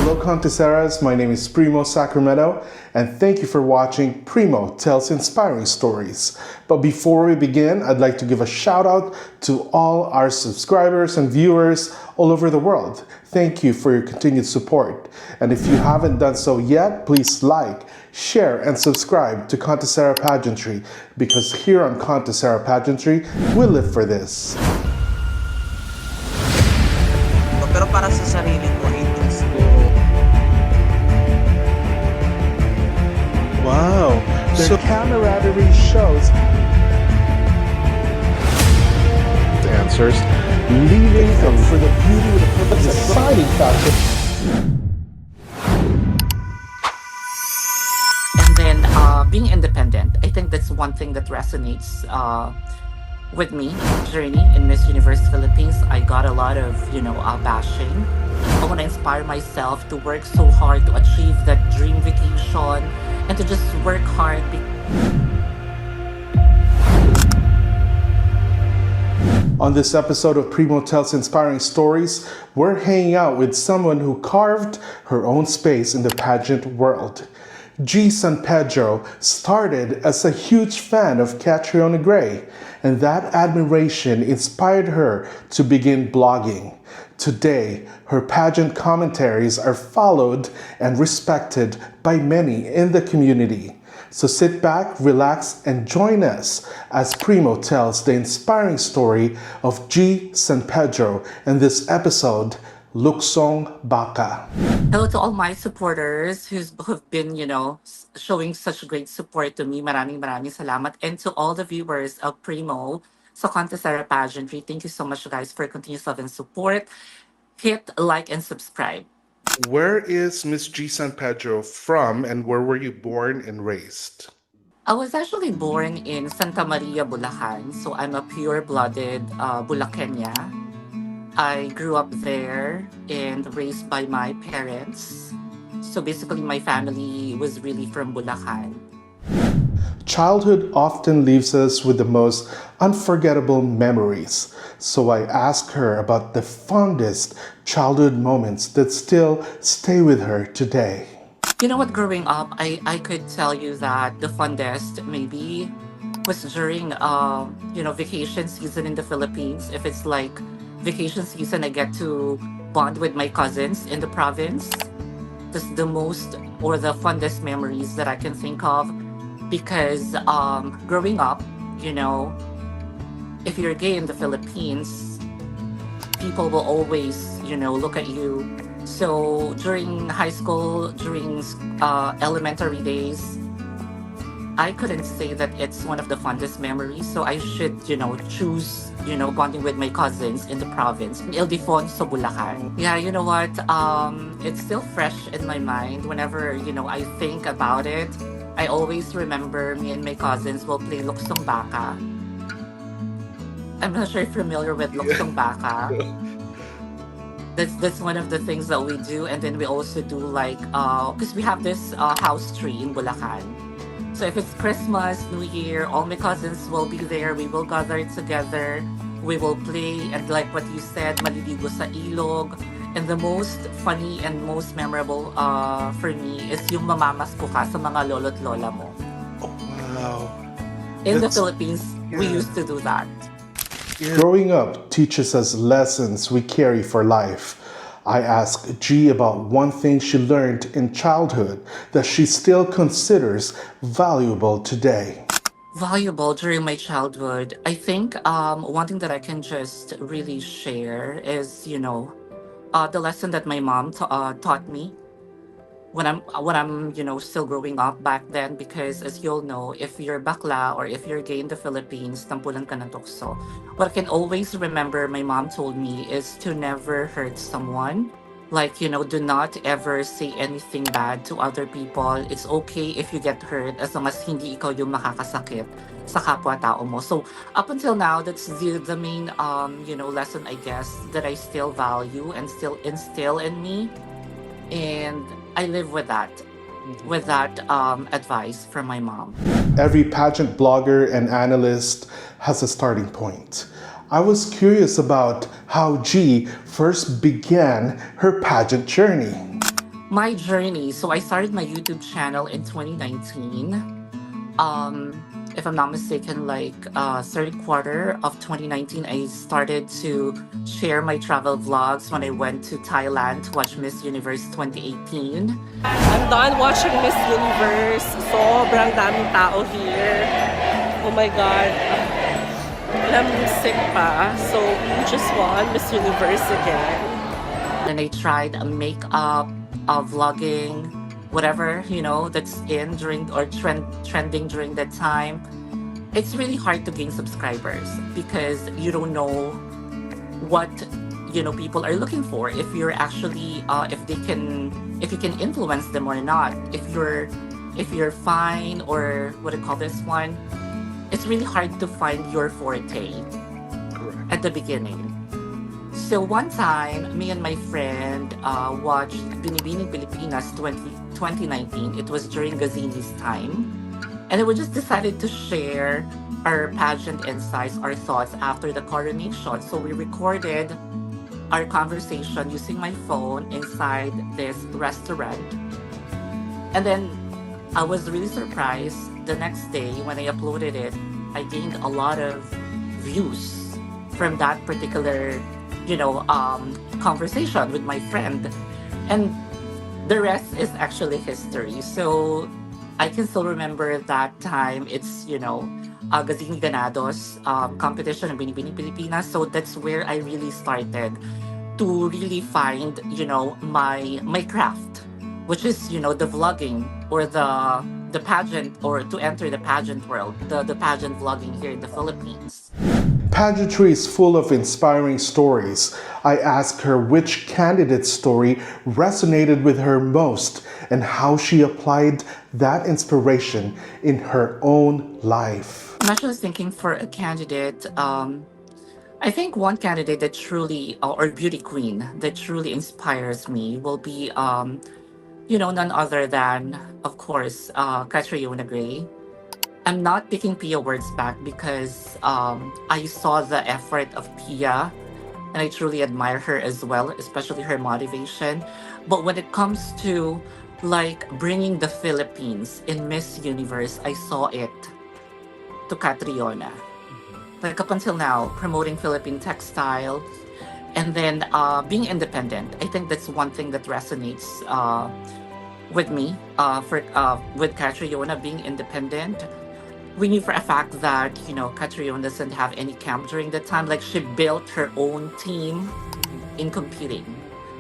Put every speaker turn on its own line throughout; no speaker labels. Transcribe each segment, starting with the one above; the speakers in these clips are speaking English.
Hello Conteseras, my name is Primo Sacramento, and thank you for watching Primo Tells Inspiring Stories. But before we begin, I'd like to give a shout out to all our subscribers and viewers all over the world. Thank you for your continued support. And if you haven't done so yet, please like, share, and subscribe to Contesera Pageantry, because here on Contesera Pageantry, we live for this.
Pero para sa sarili ko, it's
Wow, so camaraderie shows the answers, leaving them for the beauty of the deciding factor.
And then being independent, I think that's one thing that resonates with me journey in Miss Universe Philippines. I got a lot of bashing. I want to inspire myself to work so hard to achieve that dream vacation and to just work hard.
On this episode of Primo Tells Inspiring Stories, we're hanging out with someone who carved her own space in the pageant world. G San Pedro started as a huge fan of Catriona Gray, and that admiration inspired her to begin blogging. Today, her pageant commentaries are followed and respected by many in the community. So sit back, relax, and join us as Primo tells the inspiring story of Gee San Pedro in this episode, Luksong Baka.
Hello to all my supporters who've been, showing such great support to me. Maraming salamat. And to all the viewers of Primo sa Contesera Pageantry, thank you so much, guys, for continuous love and support. Hit like and subscribe.
Where is Miss G San Pedro from, and where were you born and raised?
I was actually born in Santa Maria, Bulacan, so I'm a pure-blooded Bulaqueña. I grew up there and raised by my parents. So basically, my family was really from Bulacan.
Childhood often leaves us with the most unforgettable memories. So I asked her about the fondest childhood moments that still stay with her today.
You know what, growing up, I could tell you that the fondest maybe was during, vacation season in the Philippines. If it's like vacation season, I get to bond with my cousins in the province. That's the most or the fondest memories that I can think of. Because growing up, if you're gay in the Philippines, people will always, look at you. So during high school, during elementary days, I couldn't say that it's one of the fondest memories. So I should, choose, bonding with my cousins in the province, in Ildefonso, Bulacan. Yeah, you know what? It's still fresh in my mind. Whenever, I think about it, I always remember me and my cousins will play Luksong Baka. I'm not sure if you're familiar with Luksong Baka. That's one of the things that we do. And then we also do like, because we have this house tree in Bulacan. So if it's Christmas, New Year, all my cousins will be there. We will gather together. We will play. And like what you said, maliligo sa ilog. And the most funny and most memorable for me is yung mamamasko ka sa mga lolo't lola mo.
Oh, wow.
In the Philippines, we used to do that.
Growing up teaches us lessons we carry for life. I asked G about one thing she learned in childhood that she still considers valuable today.
Valuable during my childhood. I think one thing that I can just really share is, the lesson that my mom taught me when I'm still growing up back then, because as you'll know, if you're bakla or if you're gay in the Philippines, tampulan ka ng tukso. What I can always remember my mom told me is to never hurt someone. Like, do not ever say anything bad to other people. It's okay if you get hurt as long as hindi ikaw yung makakasakit sa kapwa-tao mo. So up until now, that's the main lesson, I guess, that I still value and still instill in me. And I live with that advice from my mom.
Every pageant blogger and analyst has a starting point. I was curious about how G first began her pageant journey.
My journey. So I started my YouTube channel in 2019. If I'm not mistaken, like third quarter of 2019, I started to share my travel vlogs when I went to Thailand to watch Miss Universe 2018.
I'm done watching Miss Universe. Sobrang daming tao here. Oh my God. I'm sick pa. So we just won Miss Universe again.
And I tried makeup, vlogging, whatever that's in during or trending during that time. It's really hard to gain subscribers because you don't know what people are looking for. If you're actually if you can influence them or not. If you're fine, or what do you call this one? It's really hard to find your forte
Correct.
at the beginning. So one time, me and my friend watched Binibining Pilipinas 2019. It was during Gazini's time. And then we just decided to share our pageant insights, our thoughts after the coronation. So we recorded our conversation using my phone inside this restaurant. And then I was really surprised the next day when I uploaded it. I gained a lot of views from that particular, conversation with my friend. And the rest is actually history. So I can still remember that time. It's, Gazini Ganados competition in Binibining Pilipinas. So that's where I really started to really find, my craft, which is, the vlogging or the pageant, or to enter the pageant world, the pageant vlogging here in the Philippines.
Pageantry is full of inspiring stories. I asked her which candidate story resonated with her most and how she applied that inspiration in her own life.
I'm actually thinking for a candidate. I think one candidate that truly, or beauty queen that truly inspires me will be, none other than, of course, Catriona Gray. I'm not picking Pia words back because I saw the effort of Pia and I truly admire her as well, especially her motivation. But when it comes to like bringing the Philippines in Miss Universe, I saw it to Catriona. Like up until now, promoting Philippine textile and then being independent. I think that's one thing that resonates with me with Catriona being independent. We knew for a fact that, Catriona doesn't have any camp during that time. Like she built her own team in competing.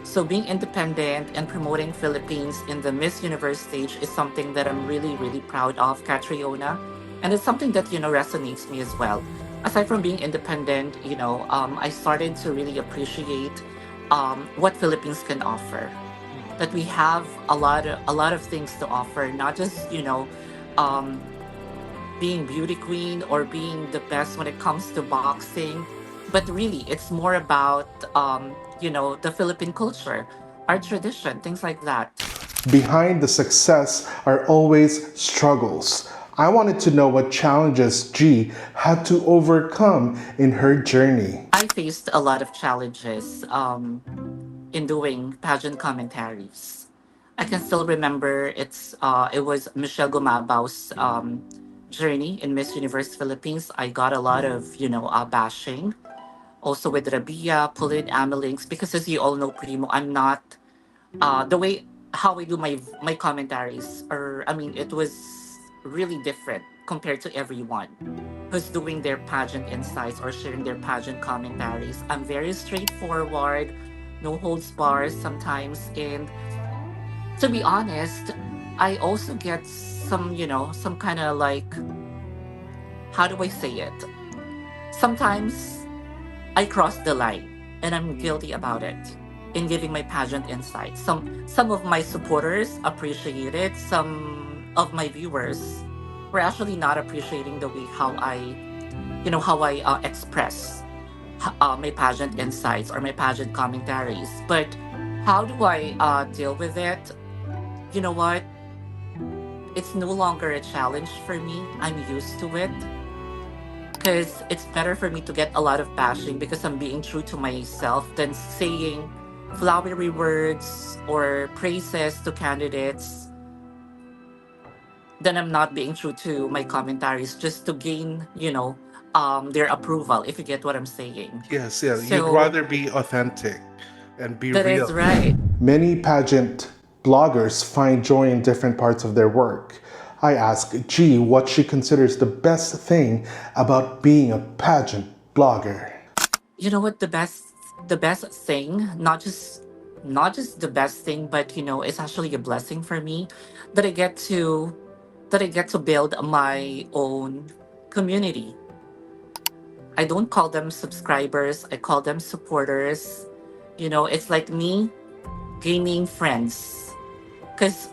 So being independent and promoting Philippines in the Miss Universe stage is something that I'm really, really proud of, Catriona. And it's something that, resonates me as well. Aside from being independent, I started to really appreciate what Philippines can offer. That we have a lot of things to offer, not just, um, being beauty queen or being the best when it comes to boxing, but really it's more about the Philippine culture, our tradition, things like that.
Behind the success are always struggles. I wanted to know what challenges G had to overcome in her journey.
I faced a lot of challenges in doing pageant commentaries. I can still remember it was Michelle Gumabao's journey in Miss Universe Philippines. I got a lot of bashing. Also with Rabia, Pauline Amelinks, because as you all know, Primo, I'm not the way how I do my commentaries, or I mean, it was really different compared to everyone who's doing their pageant insights or sharing their pageant commentaries. I'm very straightforward, no holds bars sometimes, and to be honest, I also get some kind of like, how do I say it? Sometimes I cross the line and I'm guilty about it in giving my pageant insights. Some of my supporters appreciate it. Some of my viewers were actually not appreciating the way how I express my pageant insights or my pageant commentaries. But how do I deal with it? You know what? It's no longer a challenge for me. I'm used to it because it's better for me to get a lot of bashing because I'm being true to myself than saying flowery words or praises to candidates, then I'm not being true to my commentaries just to gain, their approval, if you get what I'm saying.
Yes, yeah. You'd
So
rather be authentic and be
that is
real.
right.
Many pageant bloggers find joy in different parts of their work. I ask G what she considers the best thing about being a pageant blogger.
You know what, the best thing, not just the best thing, but it's actually a blessing for me that I get to build my own community. I don't call them subscribers, I call them supporters. It's like me gaining friends. Because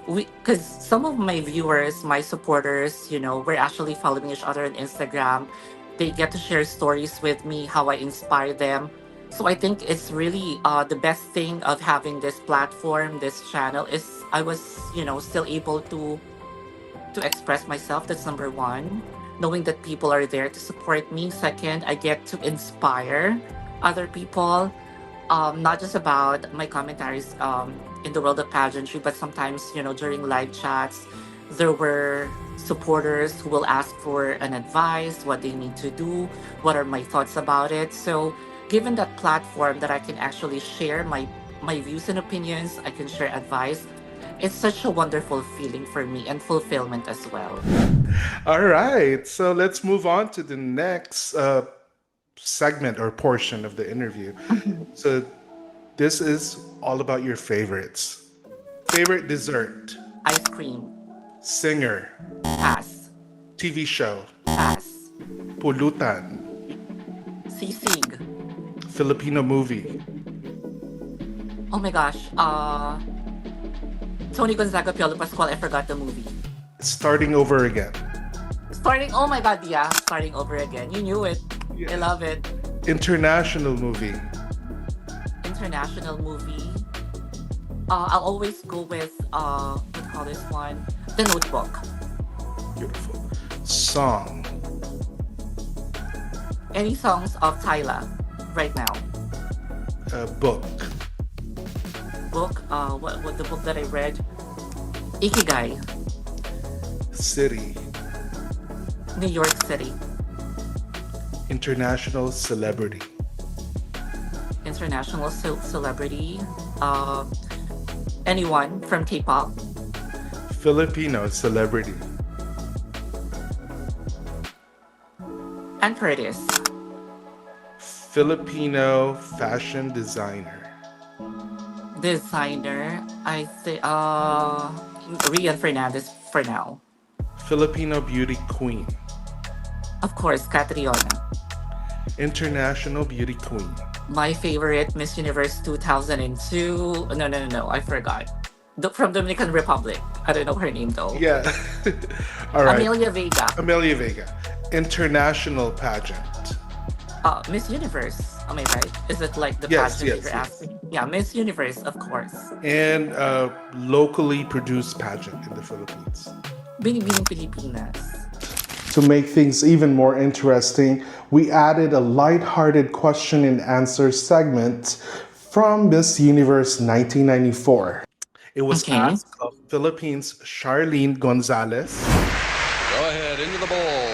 some of my viewers, my supporters, we're actually following each other on Instagram. They get to share stories with me, how I inspire them. So I think it's really the best thing of having this platform, this channel is I was, still able to express myself. That's number one. Knowing that people are there to support me. Second, I get to inspire other people, not just about my commentaries in the world of pageantry, but sometimes, during live chats, there were supporters who will ask for an advice, what they need to do, what are my thoughts about it. So, given that platform that I can actually share my views and opinions, I can share advice. It's such a wonderful feeling for me and fulfillment as well.
All right, so let's move on to the next segment or portion of the interview. So this is all about your favorites. Favorite dessert,
Ice cream,
singer,
pass,
TV show,
pass,
pulutan,
sisig.
Filipino movie,
Oh my gosh, Tony Gonzaga, Piolo Pascual, I forgot the movie.
starting over again,
Oh my god, yeah, starting over again. You knew it. I love it.
international movie,
International movie. I'll always go with, what do you call this one? The Notebook.
beautiful, song,
Any songs of Tyla right now?
book,
Book, what the book that I read? Ikigai,
city,
New York City.
international celebrity,
International celebrity. Anyone from K-pop.
Filipino celebrity,
And Curtis.
Filipino fashion designer,
Designer, I say, Rian Fernandez for now.
Filipino beauty queen,
Of course, Catriona.
international beauty queen,
My favorite, Miss Universe 2002. No, I forgot. From Dominican Republic. I don't know her name though.
yeah. All right,
Amelia Vega.
Amelia Vega, international pageant,
Miss Universe. Am I right? Is it like the
Yes,
pageant
yes,
you're
yes.
asking? Yeah, Miss Universe, of course.
and locally produced pageant in the Philippines.
Binibining Pilipinas.
To make things even more interesting, we added a light-hearted question and answer segment from Miss Universe 1994. It was
Okay.
asked of Philippines' Charlene Gonzalez,
Go ahead, into the bowl.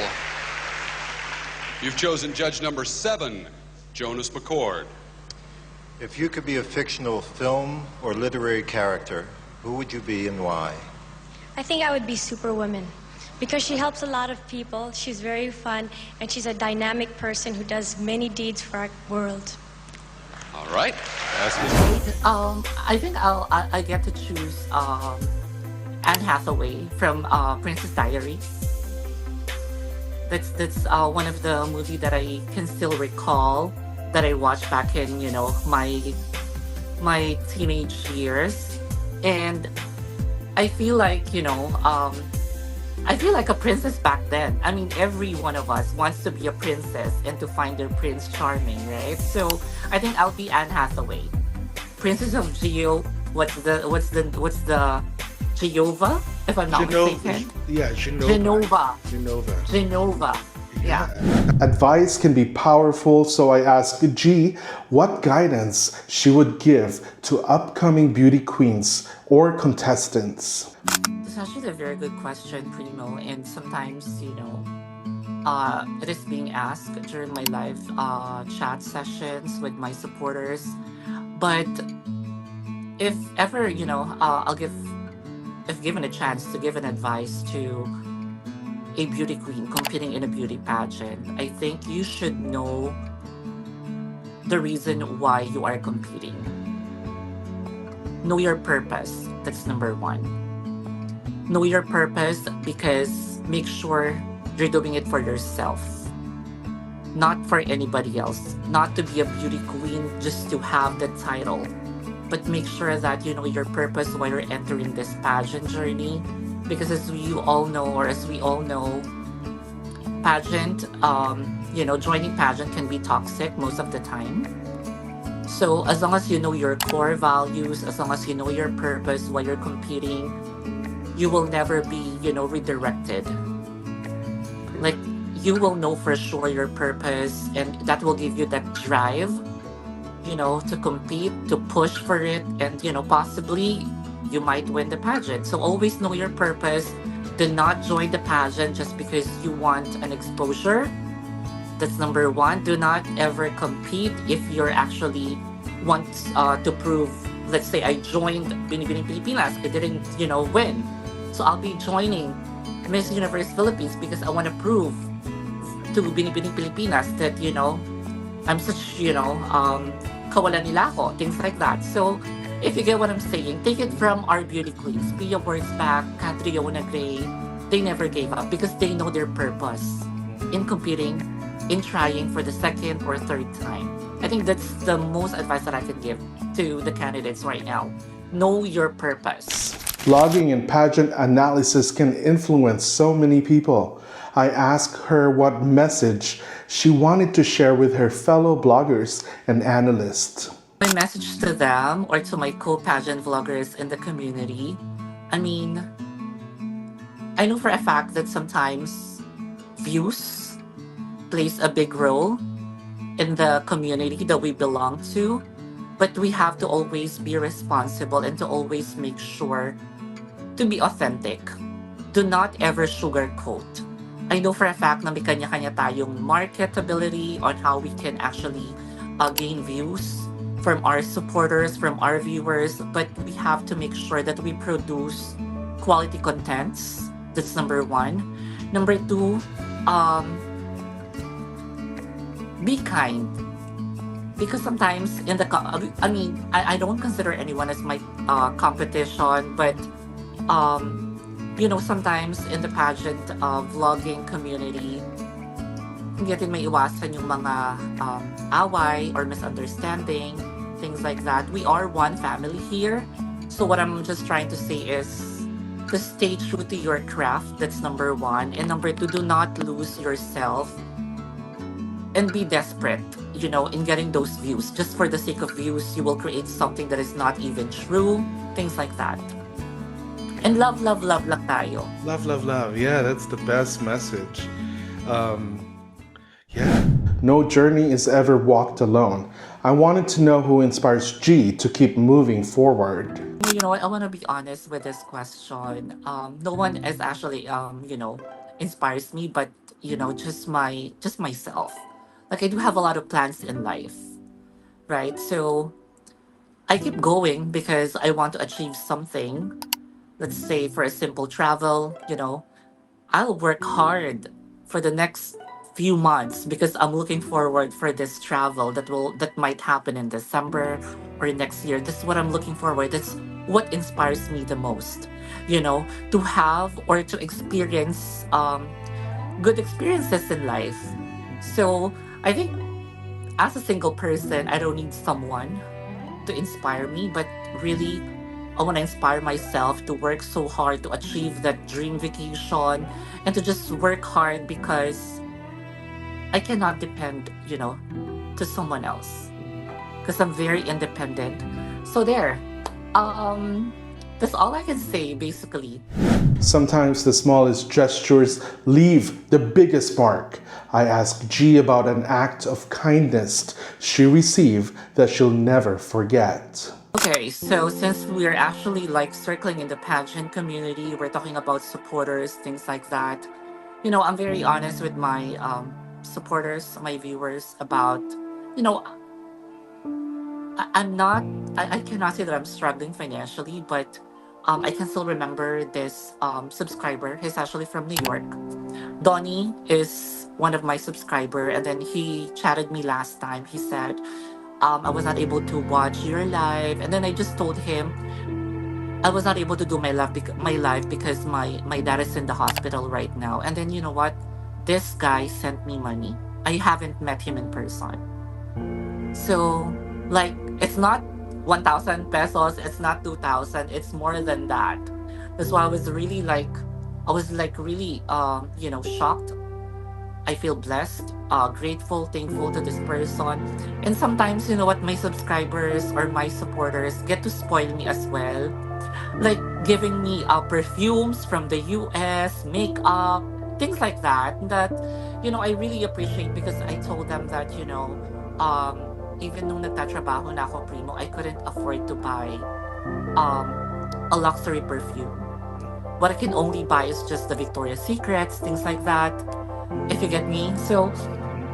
You've chosen judge number 7, Jonas McCord.
If you could be a fictional film or literary character, who would you be and why?
I think I would be Superwoman because she helps a lot of people. She's very fun and she's a dynamic person who does many deeds for our world.
All right. Ask Ms.
I think I get to choose Anne Hathaway from Princess Diaries. That's one of the movie that I can still recall that I watched back in my teenage years, and I feel like I feel like a princess back then. I mean, every one of us wants to be a princess and to find their prince charming, right? So I think I'll be Anne Hathaway, Princess of Geo. What's the Jehovah? If I'm not mistaken.
Genova.
Genova. Yeah.
Advice can be powerful, so I asked G what guidance she would give to upcoming beauty queens or contestants.
It's actually a very good question, Primo. And sometimes, it is being asked during my live chat sessions with my supporters. But if ever, if given a chance to give an advice to a beauty queen competing in a beauty pageant, I think you should know the reason why you are competing. Know your purpose. That's number one. Know your purpose because make sure you're doing it for yourself, not for anybody else. Not to be a beauty queen just to have the title, but make sure that you know your purpose while you're entering this pageant journey. Because as you all know, or as we all know, pageant, joining pageant can be toxic most of the time. So as long as you know your core values, as long as you know your purpose while you're competing, you will never be, redirected. Like you will know for sure your purpose, and that will give you that drive, to compete, to push for it, and possibly you might win the pageant. So always know your purpose. Do not join the pageant just because you want an exposure. That's number one. Do not ever compete if you're actually want to prove. Let's say I joined Binibining Pilipinas. I didn't, win. So I'll be joining Miss Universe Philippines because I want to prove to Binibining Pilipinas that, I'm such, kawalan nila ako, things like that. So if you get what I'm saying, take it from our beauty queens. Pia Wurzbach, Catriona Gray, they never gave up because they know their purpose in competing, in trying for the second or third time. I think that's the most advice that I can give to the candidates right now. Know your purpose.
Blogging and pageant analysis can influence so many people. I asked her what message she wanted to share with her fellow bloggers and analysts.
My message to them or to my co-pageant vloggers in the community, I mean, I know for a fact that sometimes views plays a big role in the community that we belong to, but we have to always be responsible and to always make sure to be authentic. Do not ever sugarcoat. I know for a fact na may kanya-kanya tayong marketability on how we can actually gain views from our supporters, from our viewers, but we have to make sure that we produce quality contents. That's number one. Number two, be kind. Because sometimes in the, I don't consider anyone as my competition, but sometimes in the pageant vlogging community, hindi natin may iwasan yung mga away or misunderstanding, things like that. We are one family here. So what I'm just trying to say is to stay true to your craft. That's number one. And number two, do not lose yourself and be desperate, in getting those views. Just for the sake of views, you will create something that is not even true, things like that. And love, love, love lang tayo.
Love, love, love. Yeah, that's the best message. Yeah. No journey is ever walked alone. I wanted to know who inspires G to keep moving forward.
You know what? I want to be honest with this question. No one is actually, inspires me, but just myself. Like I do have a lot of plans in life, right? So I keep going because I want to achieve something. Let's say for a simple travel, I'll work hard for the next few months because I'm looking forward for this travel that might happen in December or next year. That's what I'm looking forward. That's what inspires me the most. To have or to experience good experiences in life. So I think as a single person, I don't need someone to inspire me, but really I want to inspire myself to work so hard to achieve that dream vacation and to just work hard because I cannot depend, to someone else because I'm very independent. So there. That's all I can say, basically.
Sometimes the smallest gestures leave the biggest mark. I asked G about an act of kindness she received that she'll never forget.
Okay, so since we're actually like circling in the pageant community, we're talking about supporters, things like that. I'm very honest with my supporters, my viewers about, you know, I'm not, I cannot say that I'm struggling financially, but I can still remember this subscriber. He's actually from New York. Donnie is one of my subscriber, and then he chatted me last time. He said, I was not able to watch your live, and then I just told him I was not able to do my live because my dad is in the hospital right now. And then you know what? This guy sent me money. I haven't met him in person. So, like, it's not 1,000 pesos, it's not 2,000, it's more than that. That's why I was like really, shocked. I feel blessed, grateful, thankful to this person. And sometimes, you know what, my subscribers or my supporters get to spoil me as well. Like giving me perfumes from the US, makeup, things like that. That, I really appreciate because I told them that, even nung nagtatrabaho na ako, Primo, I couldn't afford to buy um, a luxury perfume. What I can only buy is just the Victoria's Secrets, things like that, if you get me. So,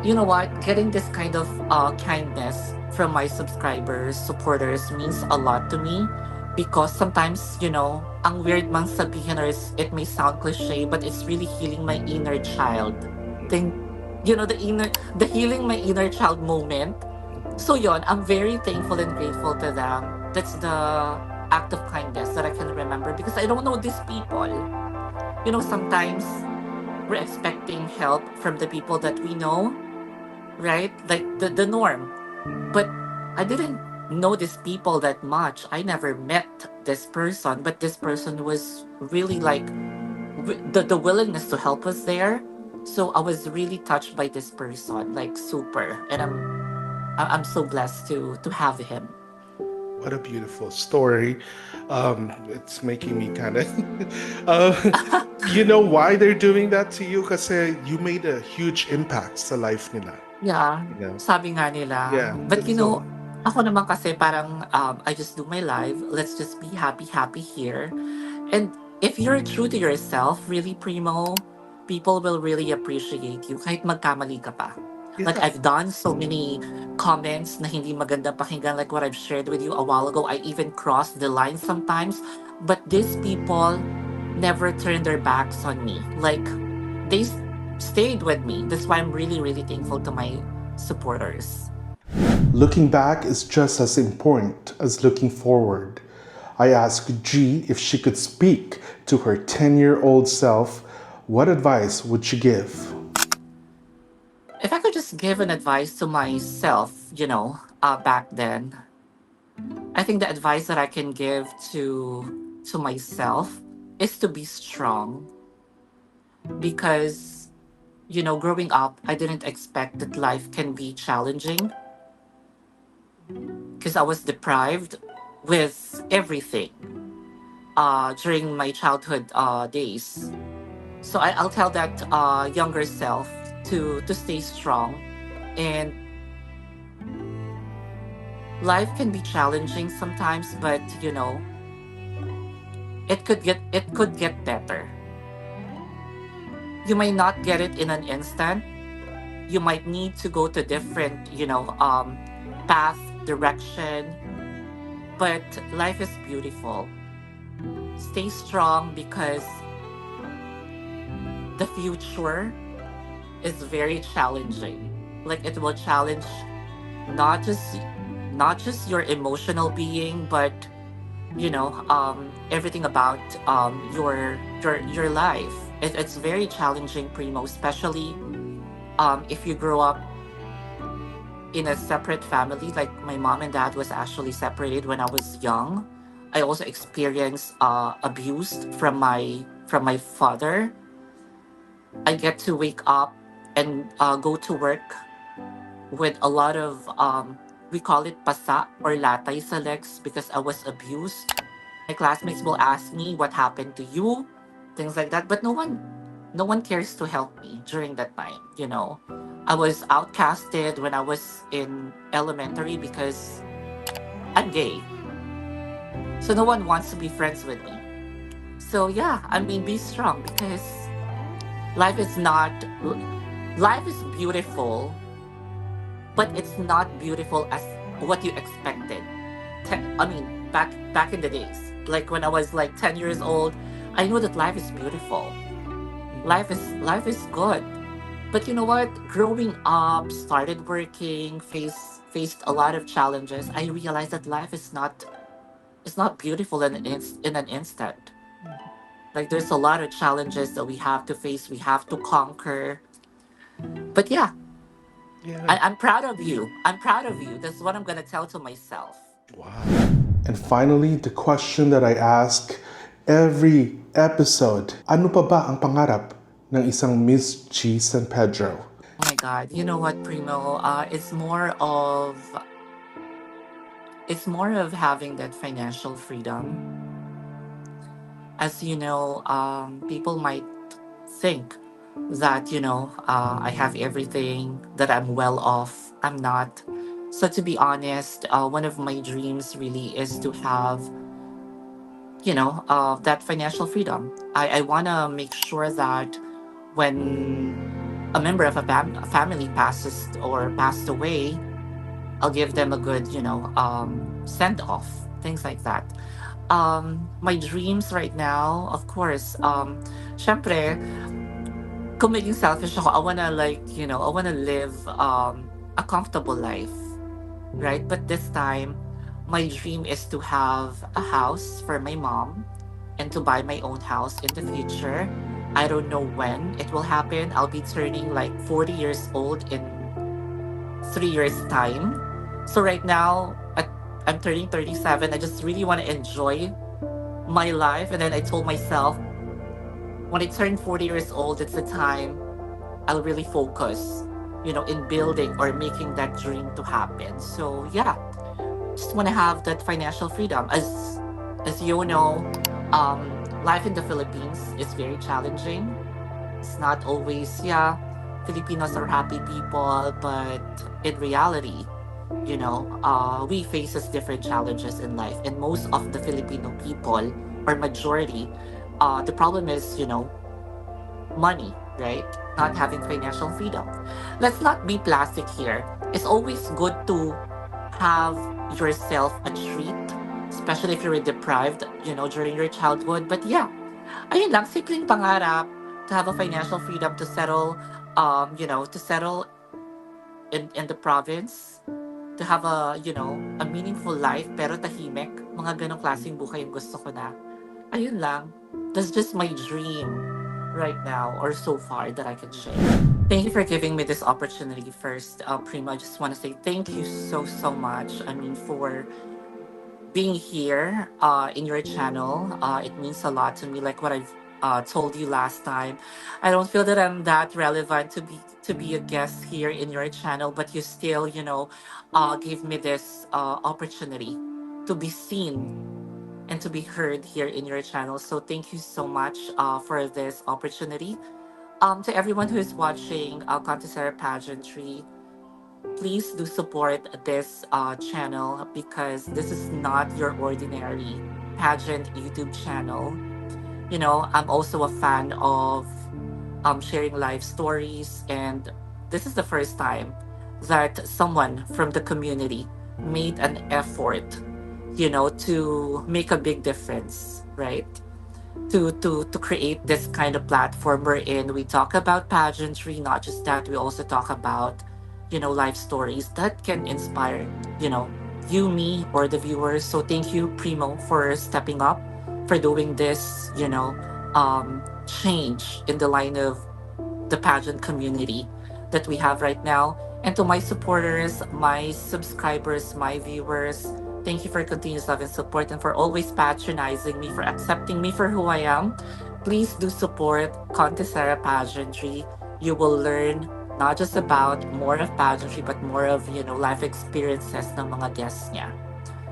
you know what? Getting this kind of kindness from my subscribers, supporters means a lot to me because sometimes, ang weird mang sabihin or it may sound cliche, but it's really healing my inner child. Think, the healing my inner child moment. So yon, I'm very thankful and grateful to them. That's the act of kindness that I can remember because I don't know these people. Sometimes we're expecting help from the people that we know, right? Like the norm. But I didn't know these people that much. I never met this person, but this person was really like the willingness to help us there. So I was really touched by this person, like super, and I'm so blessed to have him.
What a beautiful story. It's making me kind of. uh, you know why they're doing that to you? Because you made a huge impact sa life nila.
Yeah,
You know?
sabi nga nila.
Yeah.
But
So,
ako naman kasi parang I just do my life. Let's just be happy, happy here. And if you're true to yourself, really, Primo, people will really appreciate you kahit magkamali ka pa. Like
yeah.
I've done so many comments na hindi maganda pakinggan like what I've shared with you a while ago. I even crossed the line sometimes. But these people never turned their backs on me. Like they stayed with me. That's why I'm really, really thankful to my supporters.
Looking back is just as important as looking forward. I asked G if she could speak to her 10-year-old self. What advice would she give?
If I could just give an advice to myself, back then, I think the advice that I can give to myself is to be strong because growing up, I didn't expect that life can be challenging because I was deprived with everything during my childhood days. So I'll tell that younger self to stay strong, and life can be challenging sometimes, but it could get better. You may not get it in an instant. You might need to go to different path, direction, but life is beautiful. Stay strong because the future is very challenging. Like it will challenge not just not just your emotional being, but everything about your life. It's very challenging, Primo, especially if you grow up in a separate family. Like my mom and dad was actually separated when I was young. I also experienced abuse from my father. I get to wake up and go to work with a lot of we call it pasa or latay sa legs because I was abused. My classmates will ask me what happened to you, things like that. But no one cares to help me during that time. I was outcasted when I was in elementary because I'm gay. So no one wants to be friends with me. So yeah, I mean, be strong because life is not life is beautiful, but it's not beautiful as what you expected. I mean, back in the days, like when I was like 10 years old, I knew that life is beautiful. Life is good. But you know what? Growing up, started working, faced a lot of challenges. I realized that life is not it's not beautiful in an instant. Like there's a lot of challenges that we have to face, we have to conquer. But yeah,
Yeah.
I'm proud of you. I'm proud of you. That's what I'm gonna tell to myself.
Wow. And finally, the question that I ask every episode, ano pa ba ang pangarap ng isang Miss G San Pedro?
Oh my God. You know what, Primo? It's more of having that financial freedom. As you know, people might think that I have everything, that I'm well off. I'm not. So to be honest, one of my dreams really is to have that financial freedom. I want to make sure that when a member of a family passes or passed away, I'll give them a good send off, things like that. My dreams right now, of course, syempre, kung maging selfish ako, I wanna I wanna live a comfortable life, right? But this time, my dream is to have a house for my mom and to buy my own house in the future. I don't know when it will happen. I'll be turning like 40 years old in 3 years' time. So right now, I'm turning 37. I just really want to enjoy my life. And then I told myself, when I turn 40 years old, it's the time I'll really focus, in building or making that dream to happen. So yeah, just want to have that financial freedom. As you know, life in the Philippines is very challenging. It's not always, yeah, Filipinos are happy people, but in reality, we faces different challenges in life, and most of the Filipino people or majority, the problem is, money, right? Not having financial freedom. Let's not be plastic here. It's always good to have yourself a treat, especially if you're deprived, during your childhood. But yeah, ayun lang, simpleng pangarap to have a financial freedom to settle, to settle in the province, to have a meaningful life, pero tahimik. Mga ganong klaseng buhay yung gusto ko na. Ayun lang. That's just my dream right now or so far that I can share. Thank you for giving me this opportunity first, Prima. I just want to say thank you so, so much. I mean, for being here in your channel. It means a lot to me. Like what I've told you last time, I don't feel that I'm that relevant to be a guest here in your channel, but you still, give me this opportunity to be seen and to be heard here in your channel. So thank you so much for this opportunity. To everyone who is watching Contesera Pageantry, please do support this channel because this is not your ordinary pageant YouTube channel. I'm also a fan of sharing life stories, and this is the first time that someone from the community made an effort, to make a big difference, right? To create this kind of platform wherein we talk about pageantry. Not just that, we also talk about life stories that can inspire you, me, or the viewers. So thank you, Primo, for stepping up, for doing this change in the line of the pageant community that we have right now. And to my supporters, my subscribers, my viewers, thank you for continuous love and support, and for always patronizing me, for accepting me for who I am. Please do support Contesera Pageantry. You will learn not just about more of pageantry, but more of life experiences ng mga guests niya.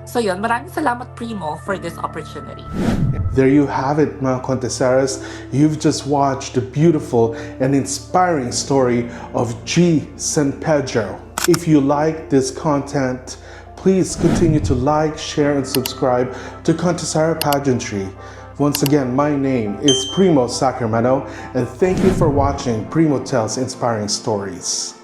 So yun, maraming salamat Primo for this opportunity.
There you have it, mga Conteseras. You've just watched the beautiful and inspiring story of G San Pedro. If you like this content, please continue to like, share, and subscribe to Contesera Pageantry. Once again, my name is Primo Sacramento, and thank you for watching Primo Tells Inspiring Stories.